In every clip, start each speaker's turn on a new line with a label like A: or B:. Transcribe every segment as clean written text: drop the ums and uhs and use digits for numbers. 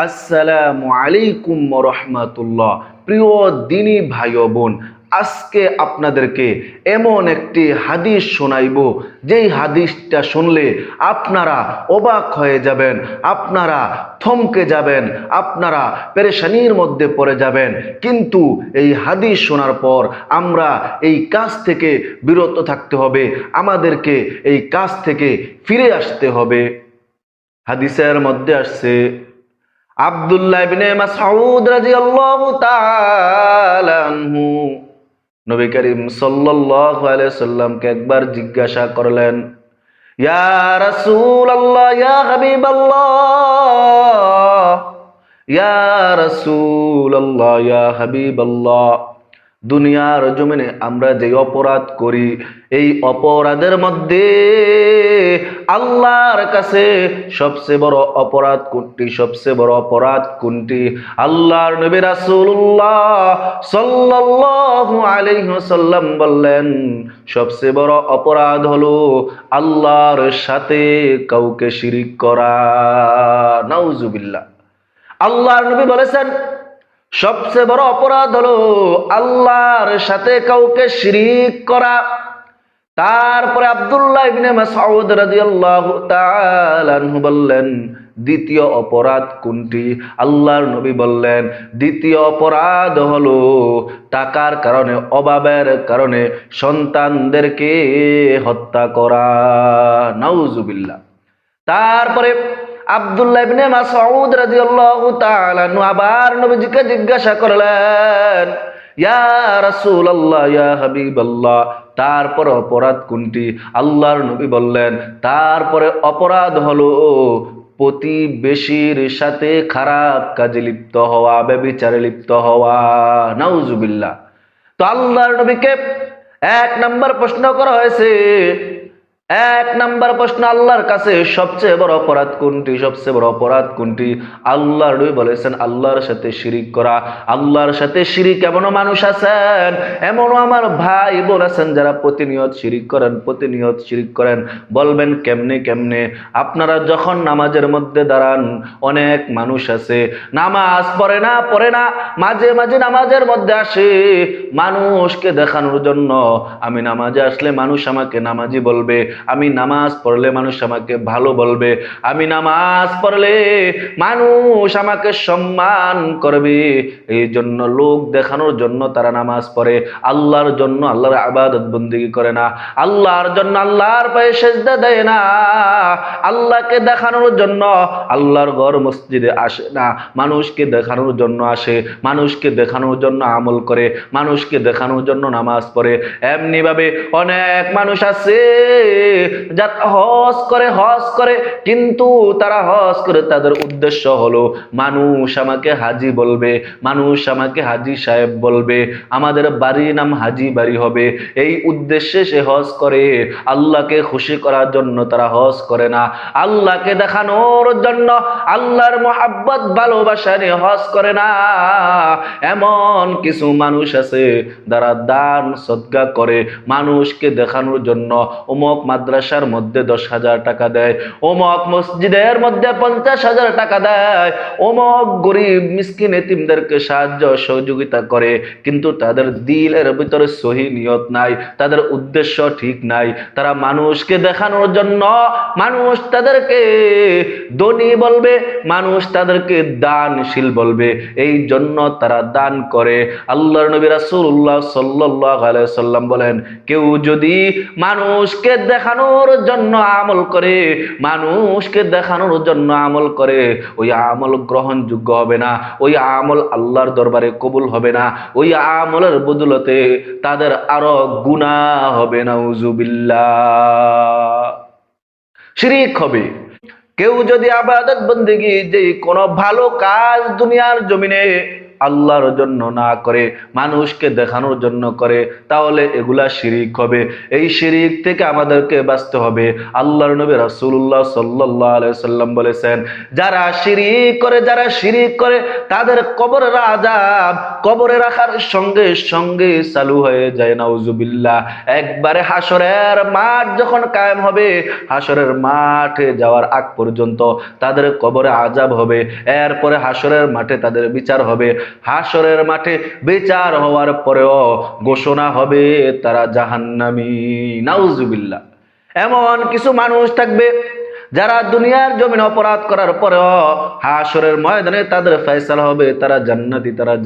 A: আসসালামু আলাইকুম ওয়া রাহমাতুল্লাহ। প্রিয় দিনী ভাই ও বোন, আজকে আপনাদেরকে এমন একটি হাদিস শোনাইব, যেই হাদিসটা শুনলে আপনারা অবাক হয়ে যাবেন, আপনারা থমকে যাবেন, আপনারা পেরেশানির মধ্যে পড়ে যাবেন। কিন্তু এই হাদিস শোনার পর আমরা এই কাজ থেকে বিরত থাকতে হবে, আমাদেরকে এই কাজ থেকে ফিরে আসতে হবে। হাদিসের মধ্যে আসছে, আব্দুল্লাহ ইবনে মাসউদ রাদিয়াল্লাহু তাআলা আনহু নবী করিম সাল্লাল্লাহু আলাইহি সাল্লামকে একবার জিজ্ঞাসা করলেন, ইয়া রাসূলুল্লাহ, ইয়া হাবিবাল্লাহ, ইয়া রাসূলুল্লাহ, ইয়া হাবিবাল্লাহ, দুনিয়ার জমিনে আমরা যে অপরাধ করি, এই অপরাধের মধ্যে আল্লাহর কাছে সবচেয়ে বড় অপরাধ কোনটি? সবচেয়ে বড় অপরাধ কোনটি? আল্লাহর নবী রাসূলুল্লাহ সাল্লাল্লাহু আলাইহি ওয়াসাল্লাম বললেন, সবচেয়ে বড় অপরাধ হলো আল্লাহর সাথে কাউকে শিরিক করা। নাউজুবিল্লাহ। আল্লাহর নবী বলেছেন, সবচেয়ে বড় অপরাধ হলো আল্লাহর সাথে কাউকে শিরিক করা। তারপরে আব্দুল্লাহ ইবনে মাসউদ রাদিয়াল্লাহু তাআলা আনহু বললেন, দ্বিতীয় অপরাধ কোনটি? আল্লাহর নবী বললেন, দ্বিতীয় অপরাধ হলো টাকার কারণে, অভাবের কারণে সন্তানদেরকে হত্যা করা। নাউজুবিল্লাহ। তারপরে আব্দুল্লাহ ইবনে মাসউদ রাদিয়াল্লাহু তাআলা আনহু আবার নবীজিকে জিজ্ঞাসা করলেন, ইয়া রাসূলুল্লাহ, ইয়া হাবিবাল্লাহ, তারপরে অপরাধ কোনটি? আল্লাহর নবী বললেন, তারপরে অপরাধ হলো প্রতিবেশীর সাথে খারাপ কাজে লিপ্ত হওয়া, ব্যভিচারে লিপ্ত হওয়া। নাউজুবিল্লাহ। তো আল্লাহর নবীকে এক নাম্বার প্রশ্ন করা হয়েছে, এক নাম্বার প্রশ্ন, আল্লাহর কাছে সবচেয়ে বড় অপরাধ কোনটি? সবচেয়ে বড় অপরাধ কোনটি? আল্লাহর নবী বলেছেন, আল্লাহর সাথে শিরিক করা। আল্লাহর সাথে শিরিক এমনও মানুষ আছেন, এমনও আমার ভাই বোন আছেন যারা প্রতিনিয়ত শিরিক করেন, প্রতিনিয়ত শিরিক করেন। বলবেন কেমনে কেমনে? আপনারা যখন নামাজের মধ্যে দাঁড়ান, অনেক মানুষ আছে নামাজ পড়ে না, মাঝে মাঝে নামাজের মধ্যে আসে মানুষকে দেখানোর জন্য, আমি নামাজে আসলে মানুষ আমাকে নামাজি বলবে, আমি নামাজ পড়লে মানুষ আমাকে ভালো বলবে, আমি নামাজ পড়লে মানুষ আমাকে সম্মান করবে। এই জন্য লোক দেখানোর জন্য তারা নামাজ পড়ে, আল্লাহর জন্য আল্লাহর ইবাদত বন্দেগী করে না, আল্লাহর জন্য আল্লাহর পায়ে সেজদা দেয় না, আল্লাহকে দেখানোর জন্য আল্লাহর ঘর মসজিদে আসে না, মানুষকে দেখানোর জন্য আসে, মানুষকে দেখানোর জন্য আমল করে, মানুষকে দেখানোর জন্য নামাজ পড়ে। এমনি ভাবে অনেক মানুষ আছে যারা হজ করে, কিন্তু তারা হজ করে তাদের উদ্দেশ্য হলো মানুষ আমাকে হাজি বলবে, মানুষ আমাকে হাজি সাহেব বলবে, আমাদের বাড়ির নাম হাজি বাড়ি হবে, এই উদ্দেশ্যে সে হজ করে। আল্লাহকে খুশি করার জন্য তারা হজ করে না, আল্লাহকে দেখানোর জন্য, আল্লাহর মহাব্বত ভালোবাসা নিয়ে হজ করে না। এমন কিছু মানুষ আছে যারা দান সদকা করে মানুষকে দেখানোর জন্য, অমুক মাদ্রাসার মধ্যে 10,000 টাকা দেয়, অমুক মসজিদের মধ্যে 50,000 টাকা দেয়, অমুক গরিব মিসকিন এতিমদেরকে সাহায্য সহযোগিতা করে, কিন্তু তাদের দিলের ভিতরে সহি নিয়ত নাই, তাদের উদ্দেশ্য ঠিক নাই। তারা মানুষকে দেখানোর জন্য, মানুষ তাদেরকে ধনী বলবে, মানুষ তাদেরকে দানশীল বলবে, এই জন্য তারা দান করে। আল্লাহর নবী রাসূলুল্লাহ সাল্লাল্লাহু আলাইহি সাল্লাম বলেন, কেউ যদি মানুষকে দেখানোর জন্য আমল করে, মানুষকে দেখানোর জন্য আমল করে, ওই আমল গ্রহণযোগ্য হবে না, ওই আমল আল্লাহর দরবারে কবুল হবে না, ওই আমলের বদলতে তাদের আরো গুনাহ হবে। নাউজুবিল্লাহ। শিরিক হবে। কেউ যদি ইবাদত বন্দেগী, যে কোনো ভালো কাজ দুনিয়ার জমিনে আল্লাহর জন্য না করে মানুষকে দেখানোর জন্য করে, তাহলে এগুলা শিরিক হবে। এই শিরিক থেকে আমাদেরকে বাঁচতে হবে। আল্লাহর নবী রাসূলুল্লাহ সাল্লাল্লাহু আলাইহি সাল্লাম বলেছেন, যারা শিরিক করে তাদের কবরের আযাব কবরে রাখার সঙ্গে সঙ্গে চালু হয়ে যায়। নাউজুবিল্লাহ। একবারে হাসরের মাঠ যখন কায়েম হবে, হাসরের মাঠে যাওয়ার আগ পর্যন্ত তাদের কবরে আযাব হবে। এরপরে হাসরের মাঠে তাদের বিচার হবে। হাসরের মাঠে বিচার হওয়ার পরেও ঘোষণা হবে তারা জাহান্নামী। নাউজুবিল্লাহ। এমন কিছু মানুষ থাকবে যারা দুনিয়ার জমিনে অপরাধ করার পরেও হাসরের ময়দানে তাদের ফয়সালা হবে তারা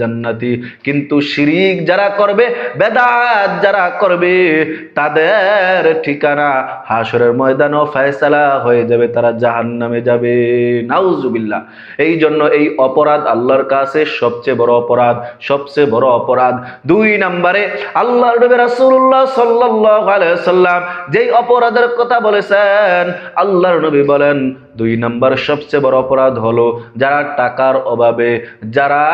A: জান্নাতি। কিন্তু শিরিক যারা করবে, বেদাত যারা করবে, তাদের ঠিকানা হাসরের ময়দানেও ফয়সালা হয়ে যাবে, তারা জাহান্নামে যাবে। নাউজুবিল্লাহ। এই জন্য এই অপরাধ আল্লাহর কাছে সবচেয়ে বড় অপরাধ। 2 নম্বরে আল্লাহর নবী রাসূলুল্লাহ সাল্লাল্লাহু আলাইহি ওয়াসাল্লাম যেই অপরাধের কথা বলেছেন, আল্লাহর নবী বলেন 2 নম্বর সবচেয়ে বড় অপরাধ হলো যারা টাকার অভাবে, যারা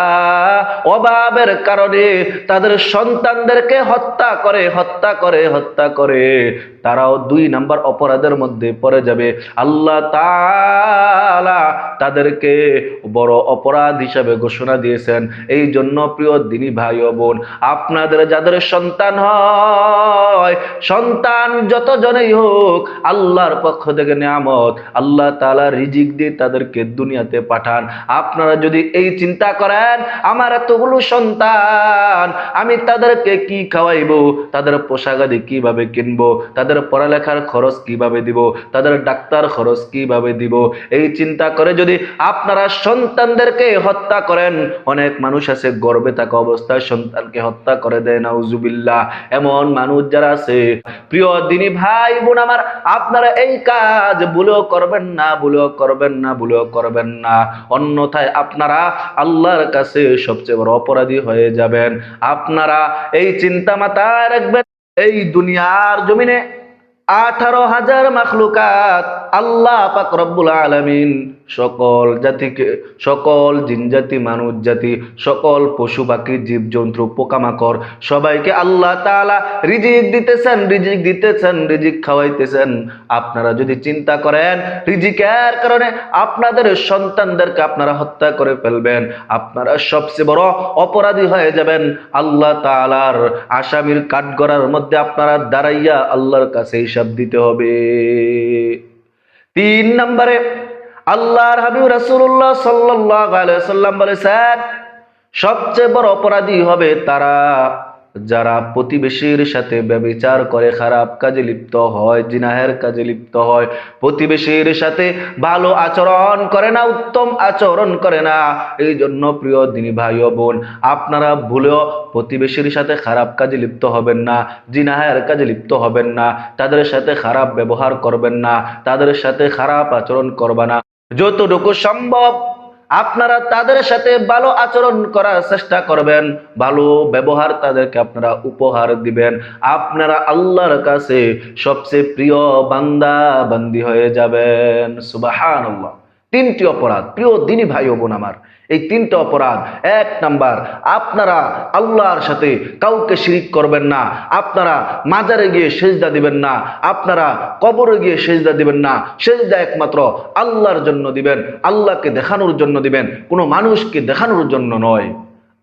A: অভাবের কারণে তাদের সন্তানদেরকে হত্যা করে, তারাও 2 নম্বর অপরাধের মধ্যে পড়ে যাবে। আল্লাহ তাআলা তাদেরকে বড় অপরাধ হিসাবে ঘোষণা দিয়েছেন। এই জন্য প্রিয় দিনী ভাই ও বোন, আপনাদের যাদের সন্তান হয়, সন্তান যতজনেই হোক, আল্লাহর পক্ষ থেকে নিয়ামত, আল্লাহ তাআলা রিজিক দিয়ে তাদেরকে দুনিয়াতে পাঠান। আপনারা যদি এই চিন্তা করেন, আমার এতগুলো সন্তান, আমি তাদেরকে কি খাওয়াইবো, তাদের পোশাক আদি কিভাবে কিনবো, তাদের পড়ালেখার খরচ কিভাবে দিব, তাদের ডাক্তার খরচ কিভাবে দিব, এই চিন্তা করে যদি আপনারা সন্তানদেরকে হত্যা করেন, অনেক মানুষ আছে গর্ভে থাকা অবস্থায় সন্তানকে হত্যা করে দেয়। নাউজুবিল্লাহ। এমন মানুষ যারা আছে, প্রিয় দিনী ভাই বোন আমার, আপনারা এই কাজ ভুলেও করবেন না, অন্যথায় আপনারা আল্লাহর কাছে সবচেয়ে বড় অপরাধী হয়ে যাবেন। আপনারা এই চিন্তা মাথায় রাখবেন, এই দুনিয়ার জমিনে 18,000 মাখলুকাত আল্লাহ পাক রব্বুল আলামিন সকল জিন জাতি, মানুষ জাতি, সকল পশু পাখি, জীব জন্তু, পোকামাকড় সবাইকে আল্লাহ তাআলা রিজিক দিতেছেন, রিজিক খাওয়াইতেছেন। আপনারা যদি চিন্তা করেন রিজিকের কারণে আপনাদের সন্তানদেরকে আপনারা হত্যা করে ফেলবেন, আপনারা সবচেয়ে বড় অপরাধী হয়ে যাবেন। আল্লাহ তাআলার আসামির কাঠগড়ার মধ্যে আপনারা দাঁড়াইয়া আল্লাহর কাছে হিসাব দিতে হবে। 3 নম্বরে আল্লাহর হাবিব রাসূলুল্লাহ সাল্লাল্লাহু আলাইহি ওয়াসাল্লাম বলেছেন, সবচেয়ে বড় অপরাধী হবে তারা যারা প্রতিবেশীর সাথে ব্যভিচার করে, খারাপ কাজে লিপ্ত হয়, জিনাহের কাজে লিপ্ত হয়, প্রতিবেশীর সাথে ভালো আচরণ করে না, উত্তম আচরণ করে না। এই জন্য প্রিয় দিনী ভাই ও বোন, আপনারা ভুলেও প্রতিবেশীর সাথে খারাপ কাজে লিপ্ত হবেন না, জিনাহের কাজে লিপ্ত হবেন না, তাদের সাথে খারাপ ব্যবহার করবেন না, তাদের সাথে খারাপ আচরণ করবে না। যতটুকু সম্ভব আপনারা তাদের সাথে ভালো আচরণ করার চেষ্টা করবেন, ভালো ব্যবহার তাদেরকে আপনারা উপহার দিবেন। আপনারা আল্লাহর কাছে সবচেয়ে প্রিয় বান্দা বান্দি হয়ে যাবেন। সুবহানাল্লাহ। 3টি অপরাধ প্রিয় দিনী ভাই ও বোন আমার, এই 3টা অপরাধ। 1 নাম্বার, আপনারা আল্লাহর সাথে কাউকে শিরিক করবেন না, আপনারা মাজারে গিয়ে সেজদা দিবেন না, আপনারা কবরে গিয়ে সেজদা দিবেন না। সেজদা একমাত্র আল্লাহর জন্য দিবেন, আল্লাহকে দেখানোর জন্য দিবেন, কোনো মানুষকে দেখানোর জন্য নয়।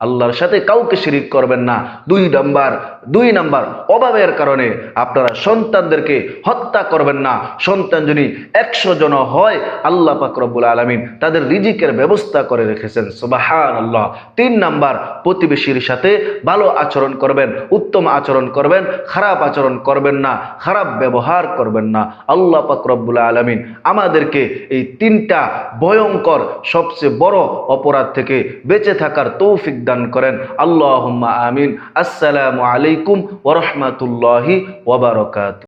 A: আল্লাহর সাথে কাউকে শিরিক করবেন না। 2 নাম্বার অভাবের কারণে আপনারা সন্তানদেরকে হত্যা করবেন না। সন্তান যদি 100 জন হয়, আল্লাহ পাক রব্বুল আলামিন তাদের রিজিকের ব্যবস্থা করে রেখেছেন। সুবহানাল্লাহ। 3 নাম্বার, প্রতিবেশীর সাথে ভালো আচরণ করবেন, উত্তম আচরণ করবেন, খারাপ আচরণ করবেন না, খারাপ ব্যবহার করবেন না। আল্লাহ পাক রব্বুল আলামিন আমাদেরকে এই 3টা ভয়ঙ্কর সবচেয়ে বড় অপরাধ থেকে বেঁচে থাকার তৌফিক দান করেন। আল্লাহুম্মা আমিন। আসসালামু আলাইকুম ওয়া রাহমাতুল্লাহি ওয়া বারাকাতুহু।